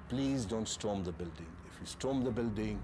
please don't storm the building. If you storm the building,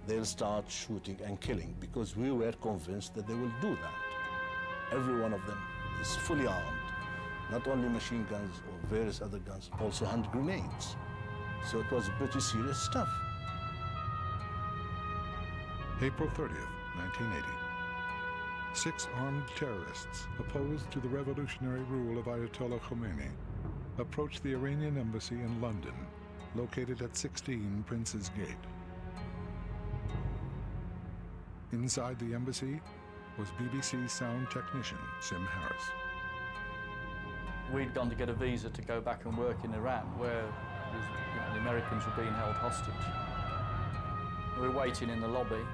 they'll start shooting and killing, because we were convinced that they will do that. Every one of them is fully armed, not only machine guns or various other guns, also hand grenades. So it was pretty serious stuff. April 30th, 1980. 6 armed terrorists opposed to the revolutionary rule of Ayatollah Khomeini approached the Iranian embassy in London, located at 16 Prince's Gate. Inside the embassy was BBC sound technician Sim Harris. We'd gone to get a visa to go back and work in Iran, where the Americans were being held hostage. We were waiting in the lobby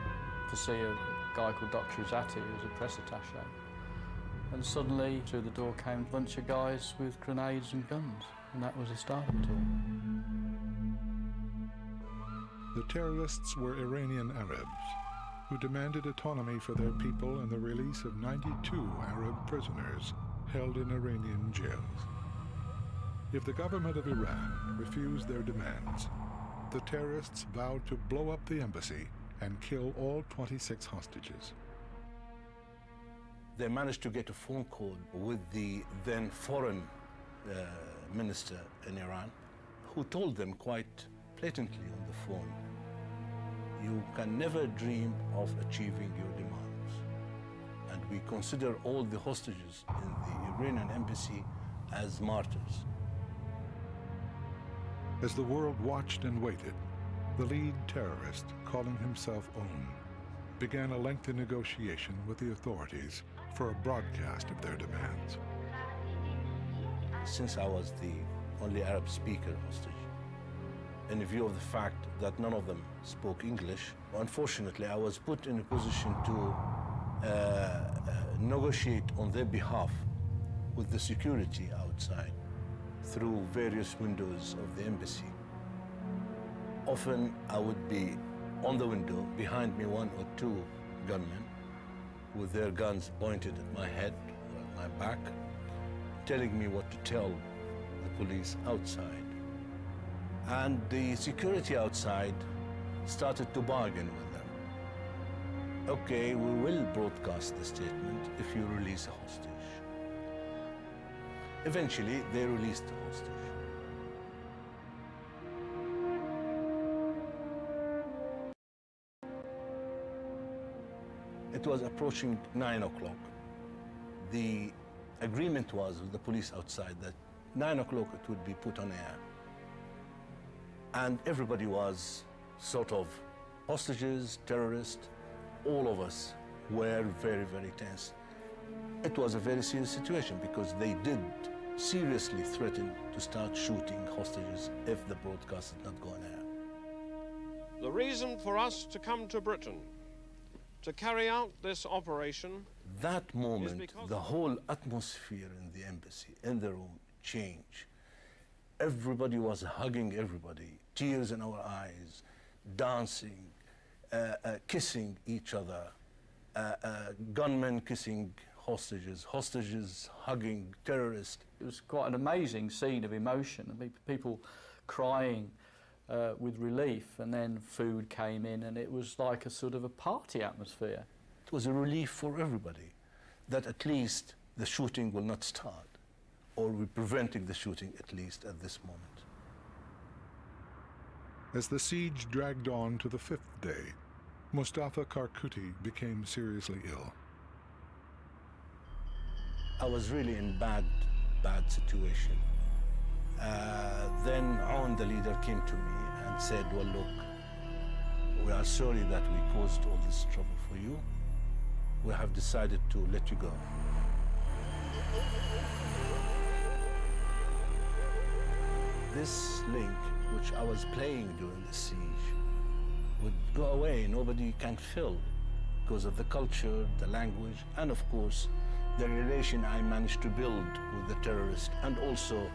to see a guy called Dr. Izzati, who was a press attaché. And suddenly, through the door came a bunch of guys with grenades and guns, and that was the start of it all. The terrorists were Iranian Arabs who demanded autonomy for their people and the release of 92 Arab prisoners held in Iranian jails. If the government of Iran refused their demands, the terrorists vowed to blow up the embassy and kill all 26 hostages. They managed to get a phone call with the then foreign minister in Iran, who told them quite blatantly on the phone, you can never dream of achieving your demands. And we consider all the hostages in the Iranian embassy as martyrs. As the world watched and waited, the lead terrorist, calling himself Own, began a lengthy negotiation with the authorities for a broadcast of their demands. Since I was the only Arab speaker hostage, in view of the fact that none of them spoke English, unfortunately I was put in a position to negotiate on their behalf with the security outside through various windows of the embassy. Often I would be on the window, behind me 1 or 2 gunmen with their guns pointed at my head or at my back, telling me what to tell the police outside. And the security outside started to bargain with them. Okay, we will broadcast the statement if you release a hostage. Eventually, they released the hostage. It was approaching 9 o'clock. The agreement was with the police outside that 9 o'clock it would be put on air. And everybody was sort of hostages, terrorists, all of us were very, very tense. It was a very serious situation because they did seriously threaten to start shooting hostages if the broadcast did not go on air. The reason for us to come to Britain to carry out this operation, that moment, the whole atmosphere in the embassy, in the room, changed. Everybody was hugging everybody, tears in our eyes, dancing, kissing each other, gunmen kissing hostages, hostages hugging terrorists. It was quite an amazing scene of emotion. I mean, people crying with relief, and then food came in, and it was like a sort of a party atmosphere. It was a relief for everybody that at least the shooting will not start, or we're preventing the shooting at least at this moment. As the siege dragged on to the 5th day, Mustafa Karkuti became seriously ill. I was really in bad situation. Then Aoun, the leader, came to me and said, well, look, we are sorry that we caused all this trouble for you. We have decided to let you go. This link, which I was playing during the siege, would go away. Nobody can fill because of the culture, the language, and of course, the relation I managed to build with the terrorists and also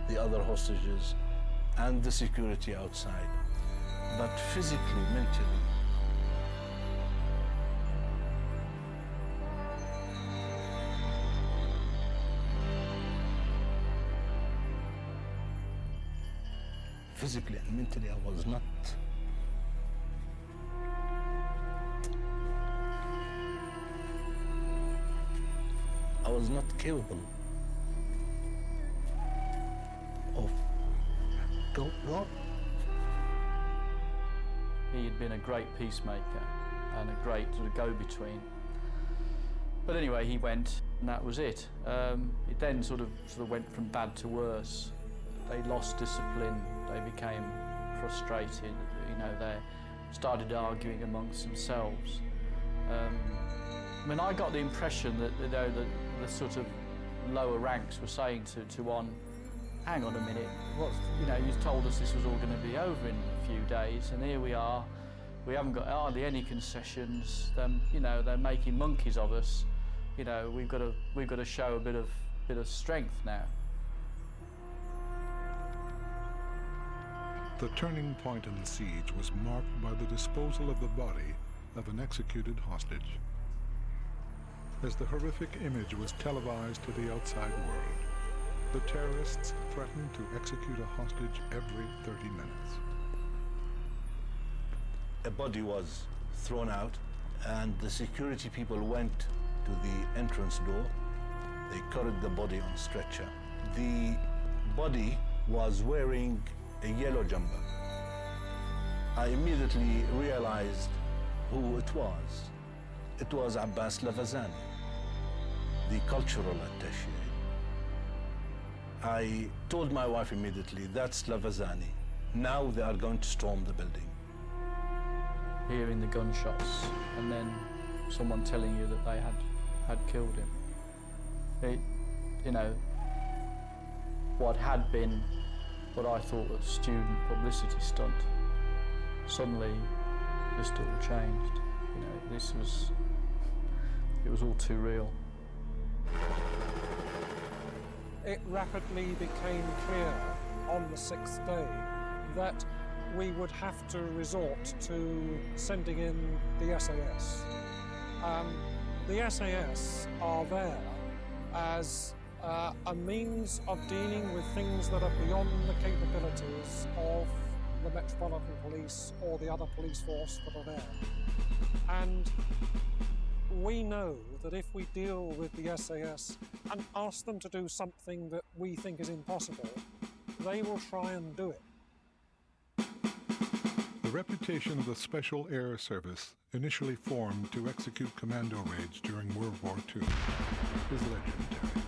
the other hostages and the security outside. But physically, mentally, physically and mentally, I was not. I was not capable of going on. He had been a great peacemaker and a great sort of go-between. But anyway, he went, and that was it. It then sort of went from bad to worse. They lost discipline, they became frustrated, you know, they started arguing amongst themselves. I mean, I got the impression that, you know, the sort of lower ranks were saying to one, hang on a minute, you know, you told us this was all going to be over in a few days, and here we are. We haven't got hardly any concessions. You know, they're making monkeys of us. You know, we've got to show a bit of strength now. The turning point in the siege was marked by the disposal of the body of an executed hostage. As the horrific image was televised to the outside world, the terrorists threatened to execute a hostage every 30 minutes. A body was thrown out, and the security people went to the entrance door. They carried the body on stretcher. The body was wearing a yellow jumper. I immediately realized who it was. It was Abbas Lavazani, the cultural attaché. I told my wife immediately, that's Lavazani. Now they are going to storm the building. Hearing the gunshots and then someone telling you that they had killed him. It, you know, what had been what I thought was a student publicity stunt suddenly just all changed. You know, it was all too real. It rapidly became clear on the 6th day that we would have to resort to sending in the SAS. The SAS are there as a means of dealing with things that are beyond the capabilities of the Metropolitan Police or the other police force that are there. And we know that if we deal with the SAS and ask them to do something that we think is impossible, they will try and do it. The reputation of the Special Air Service, initially formed to execute commando raids during World War II, is legendary.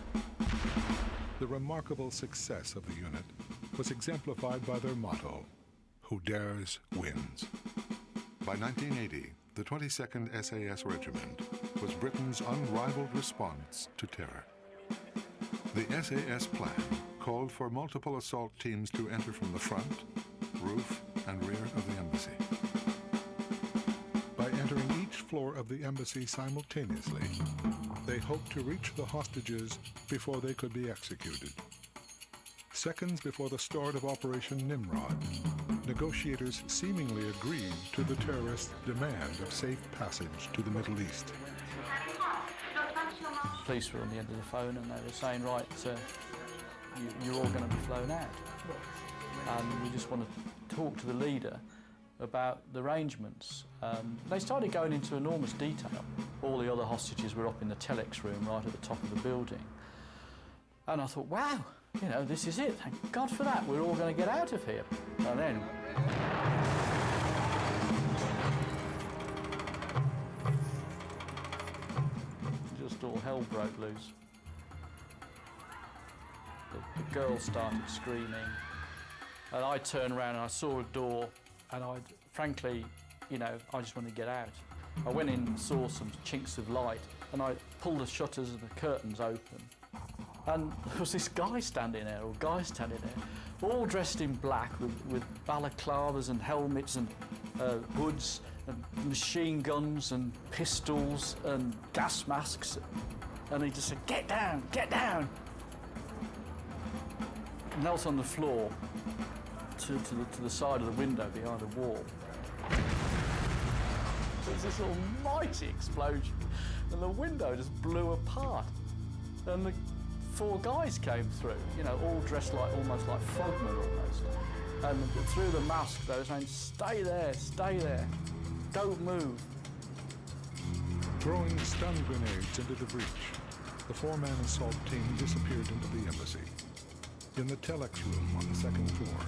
The remarkable success of the unit was exemplified by their motto, "Who dares wins." By 1980, the 22nd SAS Regiment was Britain's unrivaled response to terror. The SAS plan called for multiple assault teams to enter from the front, roof, and rear of the embassy. By entering each floor of the embassy simultaneously, they hoped to reach the hostages before they could be executed. Seconds before the start of Operation Nimrod, negotiators seemingly agreed to the terrorists' demand of safe passage to the Middle East. The police were on the end of the phone and they were saying, right, you're all going to be flown out. And we just want to talk to the leader about the arrangements. They started going into enormous detail. All the other hostages were up in the telex room right at the top of the building. And I thought, wow, you know, this is it. Thank God for that. We're all going to get out of here. And then just all hell broke loose. The girls started screaming. And I turned around and I saw a door, and frankly, you know, I just wanted to get out. I went in and saw some chinks of light, and I pulled the shutters of the curtains open. And there was this guy standing there, or guys standing there, all dressed in black with balaclavas and helmets and hoods and machine guns and pistols and gas masks. And he just said, "Get down, get down." Knelt on the floor to the side of the window behind the wall. There was this almighty explosion, and the window just blew apart. And the 4 guys came through, you know, all dressed like almost like frogmen almost. And through the mask, they were saying, stay there, don't move. Throwing stun grenades into the breach, the four-man assault team disappeared into the embassy. In the telex room on the second floor,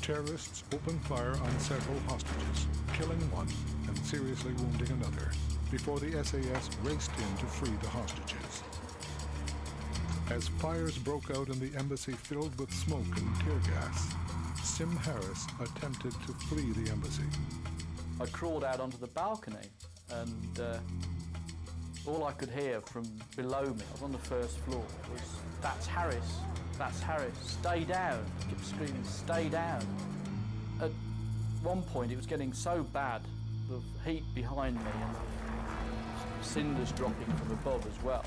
terrorists opened fire on several hostages, killing one and seriously wounding another, before the SAS raced in to free the hostages. As fires broke out in the embassy filled with smoke and tear gas, Sim Harris attempted to flee the embassy. I crawled out onto the balcony, and all I could hear from below me, I was on the first floor, was, "That's Harris, that's Harris, stay down." I kept screaming, "Stay down." At one point it was getting so bad, the heat behind me and cinders dropping from above as well.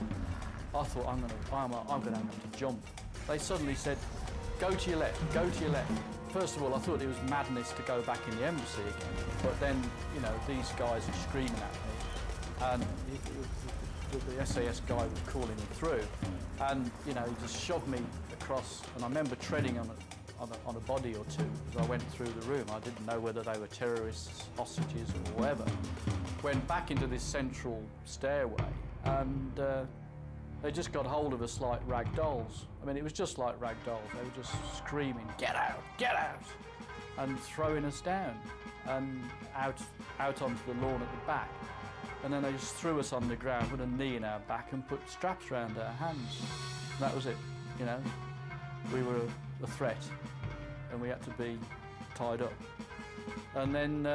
I thought, I'm gonna have to jump. They suddenly said, "Go to your left, go to your left." First of all, I thought it was madness to go back in the embassy again. But then, you know, these guys are screaming at me, and the SAS guy was calling me through, and you know, he just shoved me across. And I remember treading on a body or two as I went through the room. I didn't know whether they were terrorists, hostages, or whatever. Went back into this central stairway, and they just got hold of us like rag dolls. I mean, it was just like rag dolls. They were just screaming, "Get out, get out," and throwing us down and out onto the lawn at the back. And then they just threw us on the ground, put a knee in our back and put straps around our hands. And that was it, you know. We were a threat and we had to be tied up. And then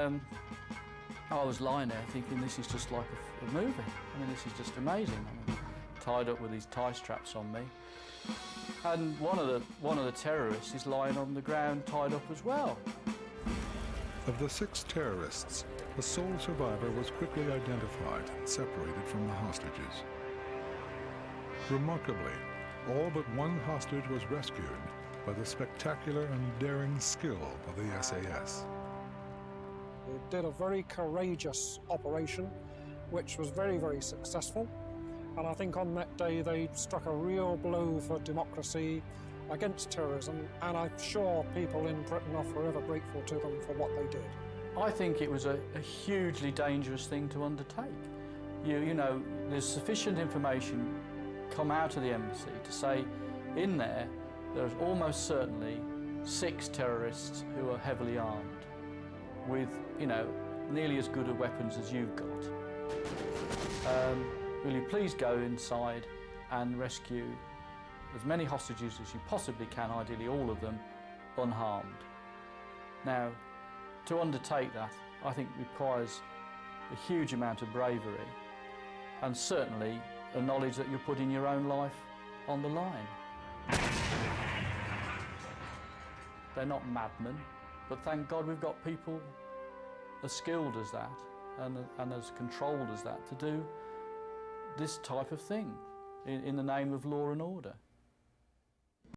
I was lying there thinking, this is just like a movie. I mean, this is just amazing. I mean, tied up with these tie straps on me. And one of the terrorists is lying on the ground tied up as well. Of the 6 terrorists, the sole survivor was quickly identified and separated from the hostages. Remarkably, all but one hostage was rescued by the spectacular and daring skill of the SAS. We did a very courageous operation, which was very, very successful. And I think on that day they struck a real blow for democracy against terrorism, and I'm sure people in Britain are forever grateful to them for what they did. I think it was a hugely dangerous thing to undertake. You know, there's sufficient information come out of the embassy to say in there's almost certainly 6 terrorists who are heavily armed with, you know, nearly as good a weapons as you've got. Will you please go inside and rescue as many hostages as you possibly can, ideally all of them, unharmed. Now, to undertake that, I think requires a huge amount of bravery and certainly a knowledge that you're putting your own life on the line. They're not madmen, but thank God we've got people as skilled as that and as controlled as that to do this type of thing in the name of law and order.